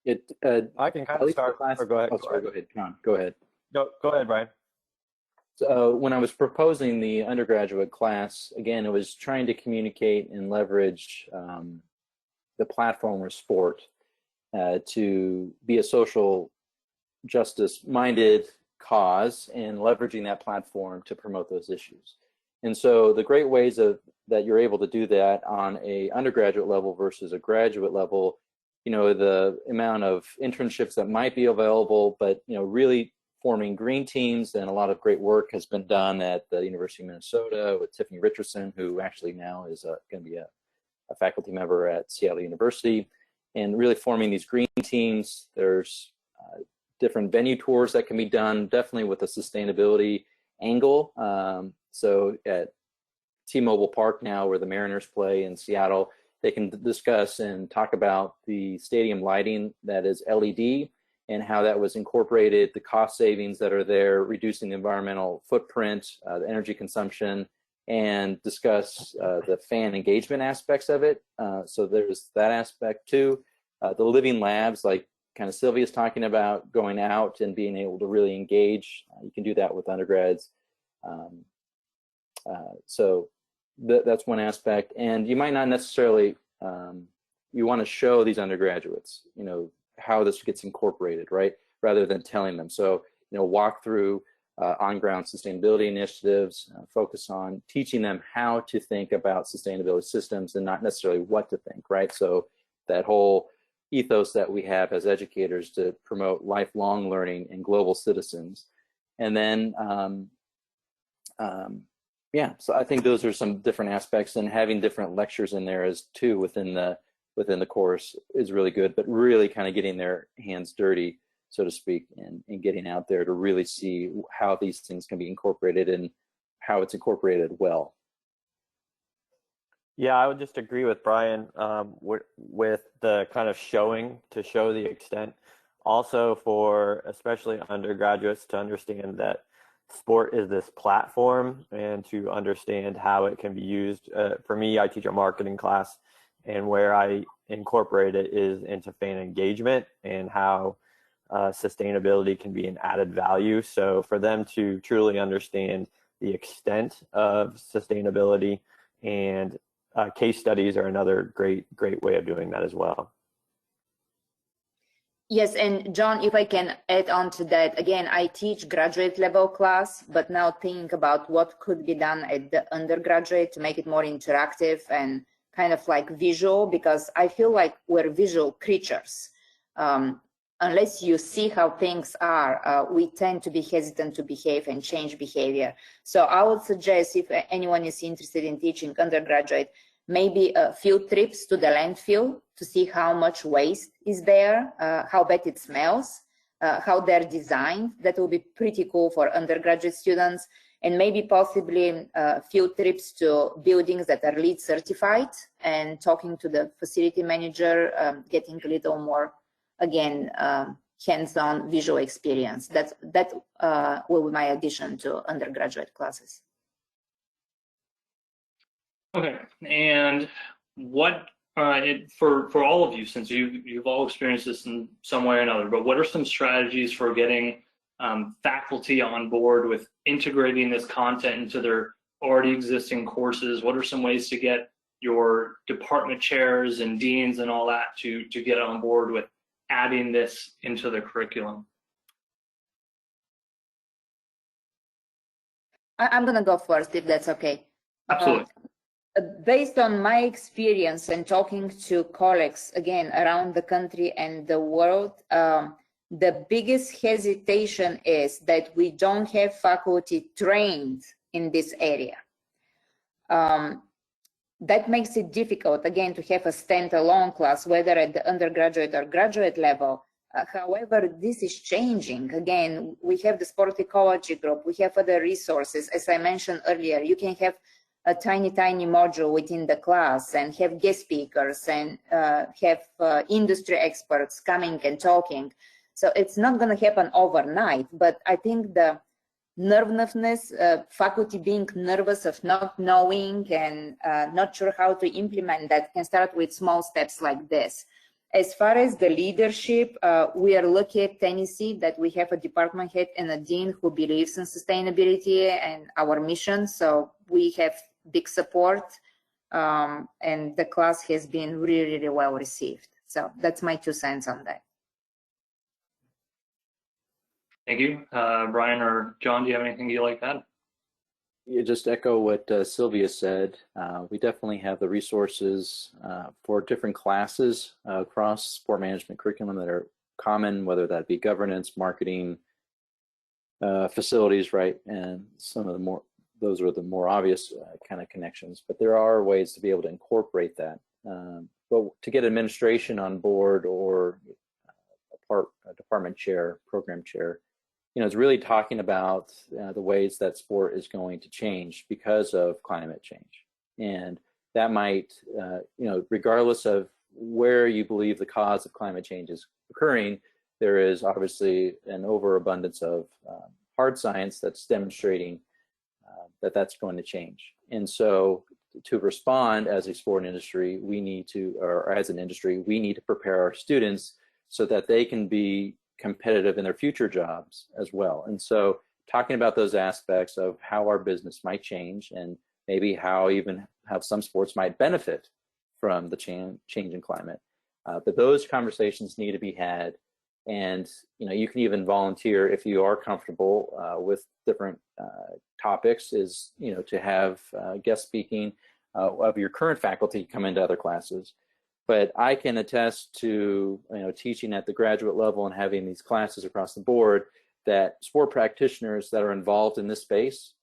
I can kind of start. Or go ahead. Oh, sorry, go ahead, John. Go ahead. Go ahead, Brian. So when I was proposing the undergraduate class, again, it was trying to communicate and leverage the platform or sport to be a social justice-minded cause and leveraging that platform to promote those issues. And so the great ways that you're able to do that on a undergraduate level versus a graduate level, you know, the amount of internships that might be available, but, you know, really forming green teams, and a lot of great work has been done at the University of Minnesota with Tiffany Richardson, who actually now is going to be a faculty member at Seattle University, and really forming these green teams. There's different venue tours that can be done, definitely with a sustainability angle. So at T-Mobile Park now, where the Mariners play in Seattle, they can discuss and talk about the stadium lighting that is LED and how that was incorporated, the cost savings that are there, reducing the environmental footprint, the energy consumption, and discuss the fan engagement aspects of it. So there's that aspect too. The living labs, like kind of Sylvia's talking about, going out and being able to really engage. You can do that with undergrads. So that's one aspect. And you might not necessarily, you want to show these undergraduates, you know, how this gets incorporated, right? Rather than telling them. So, you know, walk through on-ground sustainability initiatives, focus on teaching them how to think about sustainability systems and not necessarily what to think, right? So that whole ethos that we have as educators to promote lifelong learning and global citizens. And then, yeah, so I think those are some different aspects, and having different lectures in there as too within the course is really good, but really kind of getting their hands dirty, so to speak, and getting out there to really see how these things can be incorporated and how it's incorporated well. Yeah, I would just agree with Brian with the kind of showing to show the extent. Also, for especially undergraduates to understand that sport is this platform and to understand how it can be used. For me, I teach a marketing class, and where I incorporate it is into fan engagement and how sustainability can be an added value. So for them to truly understand the extent of sustainability, and case studies are another great way of doing that as well. Yes, and John, if I can add on to that, again, I teach graduate level class, but now think about what could be done at the undergraduate to make it more interactive and kind of like visual, because I feel like we're visual creatures. Unless you see how things are, we tend to be hesitant to behave and change behavior. So I would suggest, if anyone is interested in teaching undergraduate, maybe a few trips to the landfill to see how much waste is there, how bad it smells, how they're designed. That will be pretty cool for undergraduate students. And maybe possibly a few trips to buildings that are LEED certified and talking to the facility manager, getting a little more, again, hands-on visual experience. That will be my addition to undergraduate classes. Okay, and what for all of you, since you've all experienced this in some way or another, but what are some strategies for getting faculty on board with integrating this content into their already existing courses? What are some ways to get your department chairs and deans and all that to get on board with adding this into the curriculum? I'm going to go first, if that's okay. Absolutely. Based on my experience and talking to colleagues, again, around the country and the world, the biggest hesitation is that we don't have faculty trained in this area. That makes it difficult, again, to have a standalone class, whether at the undergraduate or graduate level. However, this is changing. Again, we have the sport ecology group, we have other resources. As I mentioned earlier, you can have a tiny module within the class and have guest speakers and have industry experts coming and talking. So it's not going to happen overnight, but I think the nervousness, faculty being nervous of not knowing and not sure how to implement that, can start with small steps like this. As far as the leadership, we are lucky at Tennessee that we have a department head and a dean who believes in sustainability and our mission. So we have big support, and the class has been really well received. So that's my 2 cents on that. Thank you. Brian or John, do you have anything you'd like to add? Yeah, just echo what Sylvia said. We definitely have the resources for different classes across sport management curriculum that are common, whether that be governance, marketing, facilities, right? And some of the more, those are the more obvious kind of connections, but there are ways to be able to incorporate that. But to get administration on board, or a department chair, program chair, it's really talking about the ways that sport is going to change because of climate change. And that might, regardless of where you believe the cause of climate change is occurring, there is obviously an overabundance of hard science that's demonstrating that that's going to change. And so to respond as a sport industry, we need to, or as an industry, we need to prepare our students so that they can be competitive in their future jobs as well. And so talking about those aspects of how our business might change, and maybe how some sports might benefit from the change in climate. But those conversations need to be had. And you can even volunteer if you are comfortable with different topics, is to have guest speaking of your current faculty come into other classes. But I can attest to teaching at the graduate level and having these classes across the board, that sport practitioners that are involved in this space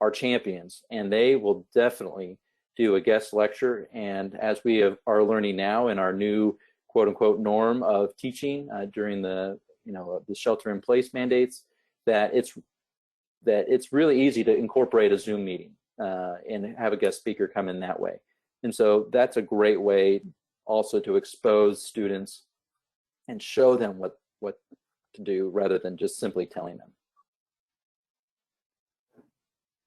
are champions, and they will definitely do a guest lecture. And as we are learning now in our new quote unquote norm of teaching during the the shelter-in-place mandates, that it's really easy to incorporate a Zoom meeting and have a guest speaker come in that way. And so that's a great way also to expose students and show them what to do rather than just simply telling them.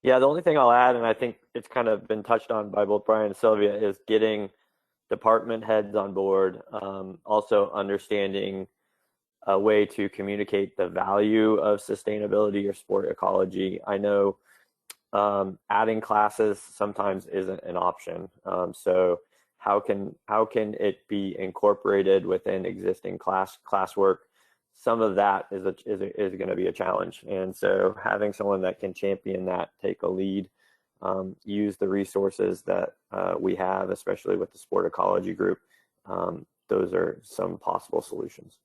Yeah, the only thing I'll add, and I think it's kind of been touched on by both Brian and Sylvia, is getting department heads on board, also understanding a way to communicate the value of sustainability or sport ecology. I know adding classes sometimes isn't an option. So how can it be incorporated within existing classwork? Some of that is going to be a challenge, and so having someone that can champion that, take a lead, use the resources that we have, especially with the sport ecology group. Those are some possible solutions.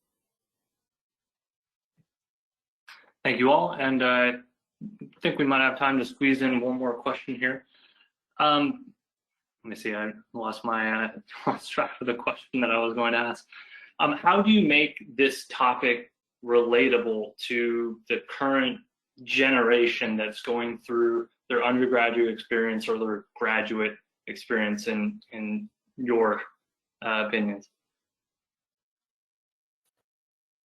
Thank you all, and I think we might have time to squeeze in one more question here. Let me see, I lost track of the question that I was going to ask. How do you make this topic relatable to the current generation that's going through their undergraduate experience or their graduate experience, in your opinions?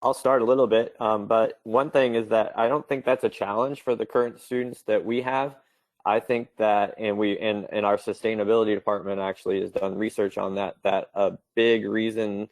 I'll start a little bit, but one thing is that I don't think that's a challenge for the current students that we have. I think that, and our sustainability department actually has done research on that a big reason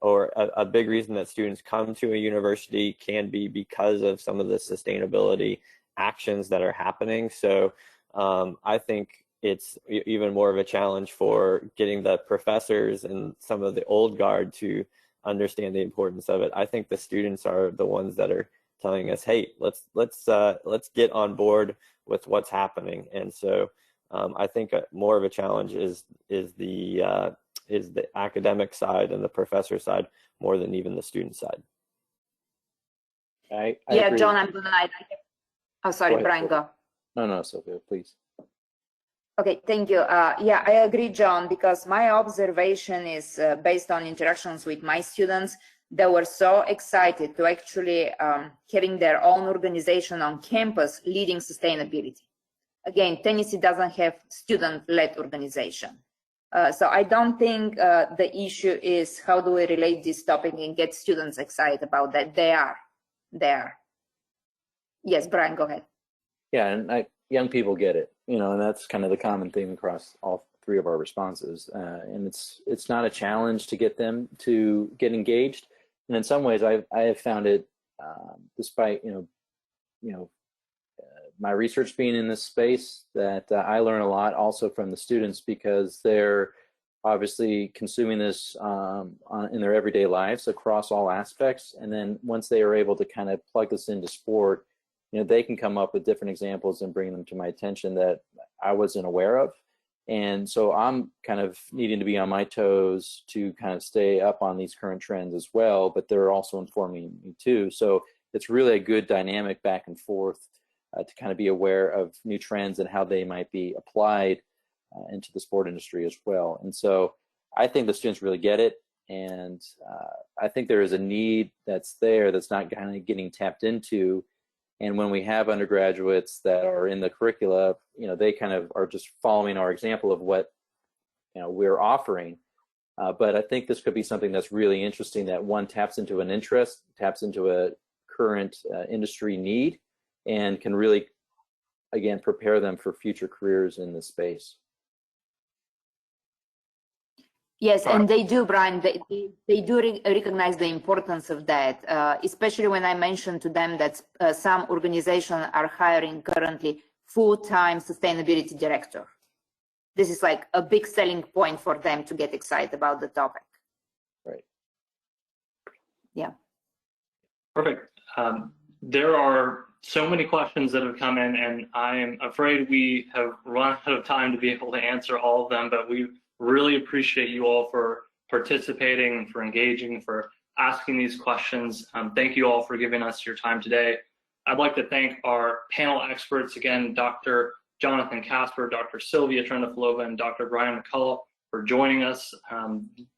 that students come to a university can be because of some of the sustainability actions that are happening. So I think it's even more of a challenge for getting the professors and some of the old guard to understand the importance of it. I think the students are the ones that are telling us, hey, let's get on board with what's happening. And so I think more of a challenge is the academic side and the professor side more than even the student side. I Yeah, agree. John, I'm gonna. Oh, sorry, Brian, go. No, Sylvia, please. Okay, thank you. Yeah, I agree, John, because my observation is based on interactions with my students. They were so excited to actually having their own organization on campus leading sustainability. Again, Tennessee doesn't have student-led organization. So I don't think the issue is how do we relate this topic and get students excited about that. They are. Yes, Brian, go ahead. Yeah, and young people get it, and that's kind of the common theme across all three of our responses. And it's not a challenge to get them to get engaged. And in some ways, I have found it, despite my research being in this space, that I learn a lot also from the students because they're obviously consuming this in their everyday lives across all aspects. And then once they are able to kind of plug this into sport, they can come up with different examples and bring them to my attention that I wasn't aware of. And so I'm kind of needing to be on my toes to kind of stay up on these current trends as well, but they're also informing me too. So it's really a good dynamic back and forth to kind of be aware of new trends and how they might be applied into the sport industry as well. And so I think the students really get it. And I think there is a need that's there that's not kind of getting tapped into. And when we have undergraduates that are in the curricula, they kind of are just following our example of what we're offering. But I think this could be something that's really interesting, that one taps into an interest, taps into a current industry need, and can really, again, prepare them for future careers in this space. Yes, and they do, Brian. They do recognize the importance of that, especially when I mentioned to them that some organizations are hiring currently full-time sustainability director. This is like a big selling point for them to get excited about the topic. Right. Yeah. Perfect. There are so many questions that have come in, and I am afraid we have run out of time to be able to answer all of them, but we really appreciate you all for participating, for engaging, for asking these questions. Thank you all for giving us your time today. I'd like to thank our panel experts again, Dr. Jonathan Casper, Dr. Sylvia Trendafilova, and Dr. Brian Mccullen for joining us,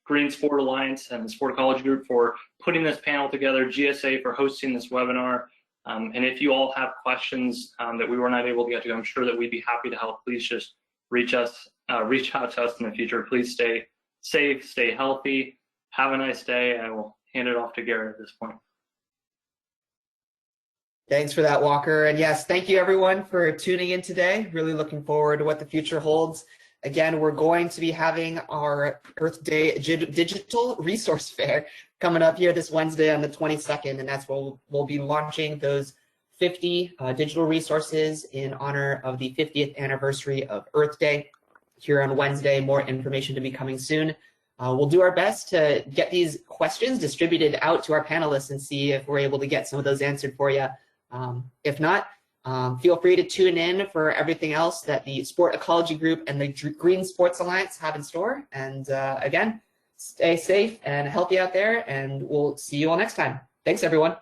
Green Sport Alliance and the Sport Ecology Group for putting this panel together, GSA for hosting this webinar. And if you all have questions that we were not able to get to, I'm sure that we'd be happy to help. Please just reach out to us in the future. Please stay safe, stay healthy. Have a nice day. I will hand it off to Garrett at this point. Thanks for that, Walker. And yes, thank you everyone for tuning in today. Really looking forward to what the future holds. Again, we're going to be having our Earth Day Digital Resource Fair coming up here this Wednesday on the 22nd, and that's where we'll be launching those 50 digital resources in honor of the 50th anniversary of Earth Day here on Wednesday. More information to be coming soon. We'll do our best to get these questions distributed out to our panelists and see if we're able to get some of those answered for you. If not, feel free to tune in for everything else that the Sport Ecology Group and the Green Sports Alliance have in store. And again, stay safe and healthy out there, and we'll see you all next time. Thanks, everyone.